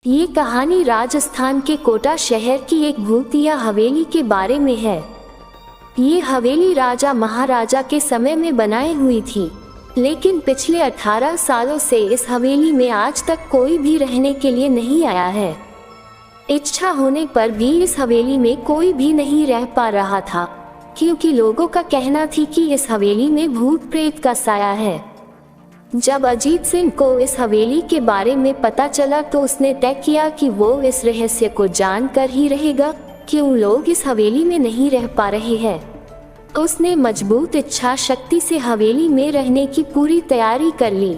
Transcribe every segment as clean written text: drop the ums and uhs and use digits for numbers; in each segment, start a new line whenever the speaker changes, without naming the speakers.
ये कहानी राजस्थान के कोटा शहर की एक भूतिया हवेली के बारे में है। ये हवेली राजा महाराजा के समय में बनाई हुई थी, लेकिन पिछले 18 सालों से इस हवेली में आज तक कोई भी रहने के लिए नहीं आया है। इच्छा होने पर भी इस हवेली में कोई भी नहीं रह पा रहा था, क्योंकि लोगों का कहना थी कि इस हवेली में भूत प्रेत का साया है। जब अजीत सिंह को इस हवेली के बारे में पता चला तो उसने तय किया कि वो इस रहस्य को जानकर ही रहेगा, क्यों लोग इस हवेली में नहीं रह पा रहे हैं। उसने मजबूत इच्छा शक्ति से हवेली में रहने की पूरी तैयारी कर ली।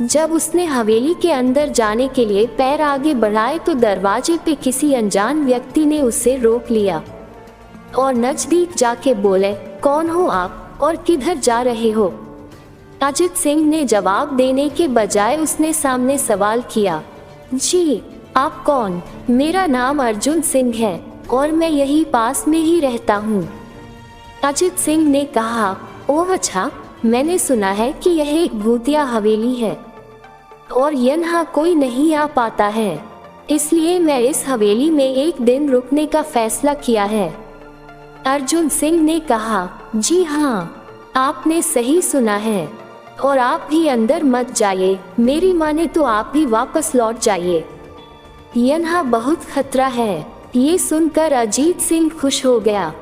जब उसने हवेली के अंदर जाने के लिए पैर आगे बढ़ाए तो दरवाजे पे किसी अनजान व्यक्ति ने उसे रोक लिया और नजदीक जाके बोले, कौन हो आप और किधर जा रहे हो? अजीत सिंह ने जवाब देने के बजाय उसने सामने सवाल किया, जी आप कौन? मेरा नाम अर्जुन सिंह है और मैं यही पास में ही रहता हूँ। अजीत सिंह ने कहा, ओह अच्छा, मैंने सुना है कि यह एक भूतिया हवेली है और यहाँ कोई नहीं आ पाता है, इसलिए मैं इस हवेली में एक दिन रुकने का फैसला किया है। अर्जुन सिंह ने कहा, जी हाँ, आपने सही सुना है और आप भी अंदर मत जाइए, मेरी माने तो आप भी वापस लौट जाइए, यहाँ बहुत खतरा है। ये सुनकर अजीत सिंह खुश हो गया,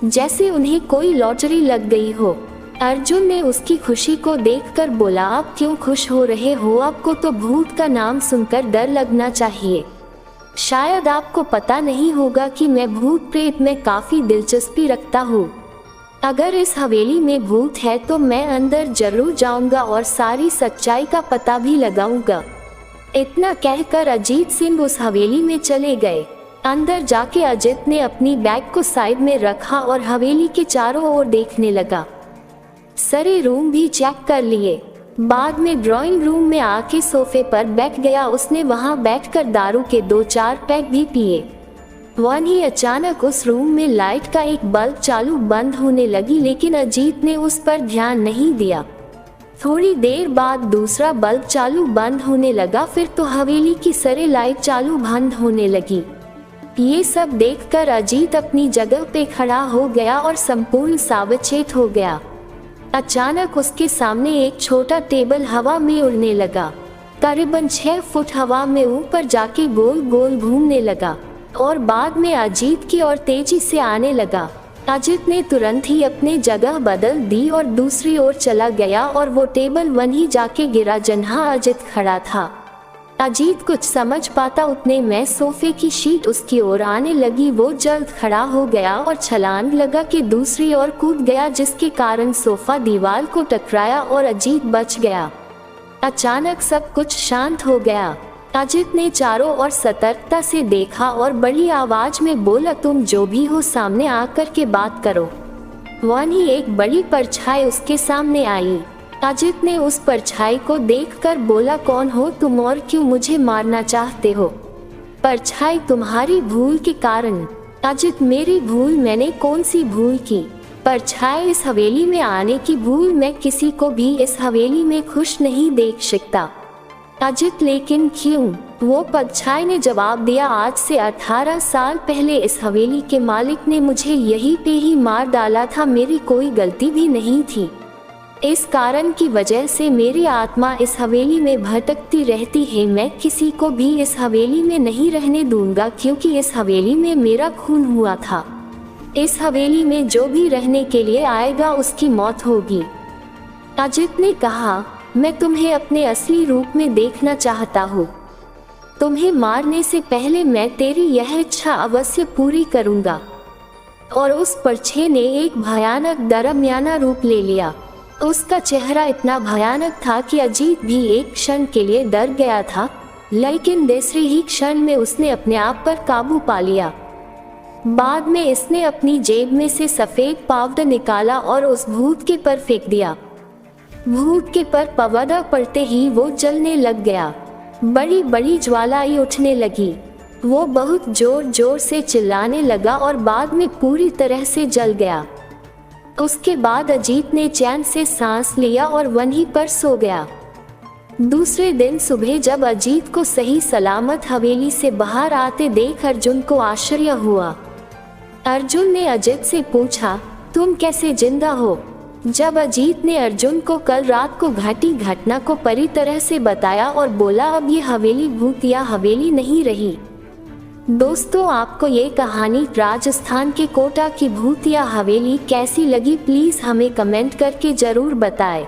जैसे उन्हें कोई लॉटरी लग गई हो। अर्जुन ने उसकी खुशी को देखकर बोला, आप क्यों खुश हो रहे हो? आपको तो भूत का नाम सुनकर डर लगना चाहिए। शायद आपको पता नहीं होगा कि मैं भूत प्रेत में काफी दिलचस्पी रखता हूँ। अगर इस हवेली में भूत है तो मैं अंदर जरूर जाऊंगा और सारी सच्चाई का पता भी लगाऊंगा। इतना कहकर अजीत सिंह उस हवेली में चले गए। अंदर जाके अजीत ने अपनी बैग को साइड में रखा और हवेली के चारों ओर देखने लगा। सारे रूम भी चेक कर लिए। बाद में ड्राइंग रूम में आके सोफे पर बैठ गया। उसने वहां बैठकर दारू के 2-4 पैक भी पिए। वहीं अचानक उस रूम में लाइट का एक बल्ब चालू बंद होने लगी, लेकिन अजीत ने उस पर ध्यान नहीं दिया। थोड़ी देर बाद दूसरा बल्ब चालू बंद होने लगा, फिर तो हवेली की सारी लाइट चालू बंद होने लगी। ये सब देखकर अजीत अपनी जगह पे खड़ा हो गया और संपूर्ण सावचेत हो गया। अचानक उसके सामने एक छोटा टेबल हवा में उड़ने लगा। करीबन 6 फुट हवा में ऊपर जाके गोल गोल घूमने लगा और बाद में अजीत की ओर तेजी से आने लगा। अजीत ने तुरंत ही अपनी जगह बदल दी और दूसरी ओर चला गया और वो टेबल वहीं जाके गिरा जहाँ अजीत खड़ा था। अजीत कुछ समझ पाता उतने में सोफे की शीट उसकी ओर आने लगी। वो जल्द खड़ा हो गया और छलांग लगा के दूसरी ओर कूद गया, जिसके कारण सोफा दीवार को टकराया और अजीत बच गया। अचानक सब कुछ शांत हो गया। अजीत ने चारों ओर सतर्कता से देखा और बड़ी आवाज में बोला, तुम जो भी हो सामने आकर के बात करो। वहीं एक बड़ी परछाई उसके सामने आई। अजीत ने उस परछाई को देखकर बोला, कौन हो तुम और क्यों मुझे मारना चाहते हो? परछाई, तुम्हारी भूल के कारण। अजीत, मेरी भूल? मैंने कौन सी भूल की? परछाई, इस हवेली में आने की भूल। मैं किसी को भी इस हवेली में खुश नहीं देख सकता। अजीत, लेकिन क्यों? वो परछाई ने जवाब दिया, आज से 18 साल पहले इस हवेली के मालिक ने मुझे यहीं पे ही मार डाला था। मेरी कोई गलती भी नहीं थी। इस कारण की वजह से मेरी आत्मा इस हवेली में भटकती रहती है। मैं किसी को भी इस हवेली में नहीं रहने दूंगा, क्योंकि इस हवेली में मेरा खून हुआ था। इस हवेली में जो भी रहने के लिए आएगा उसकी मौत होगी। अजीत ने कहा, मैं तुम्हें अपने असली रूप में देखना चाहता हूँ। तुम्हें मारने से पहले मैं तेरी यह इच्छा अवश्य पूरी करूँगा। और उस परछाई ने एक भयानक दरमियाना रूप ले लिया। उसका चेहरा इतना भयानक था कि अजीत भी एक क्षण के लिए डर गया था, लेकिन दूसरी ही क्षण में उसने अपने आप पर काबू पा लिया। बाद में इसने अपनी जेब में से सफेद पाउडर निकाला और उस भूत के पर फेंक दिया। भूत के पर पवड़ा पड़ते ही वो जलने लग गया। बड़ी बड़ी ज्वालाएं उठने लगी। वो बहुत जोर जोर से चिल्लाने लगा और बाद में पूरी तरह से जल गया। उसके बाद अजीत ने चैन से सांस लिया और वहीं पर सो गया। दूसरे दिन सुबह जब अजीत को सही सलामत हवेली से बाहर आते देख अर्जुन को आश्चर्य हुआ। अर्जुन ने अजीत से पूछा, तुम कैसे जिंदा हो? जब अजीत ने अर्जुन को कल रात को घटी घटना को पूरी तरह से बताया और बोला, अब ये हवेली भूतिया हवेली नहीं रही। दोस्तों, आपको ये कहानी राजस्थान के कोटा की भूतिया हवेली कैसी लगी, प्लीज़ हमें कमेंट करके ज़रूर बताएं।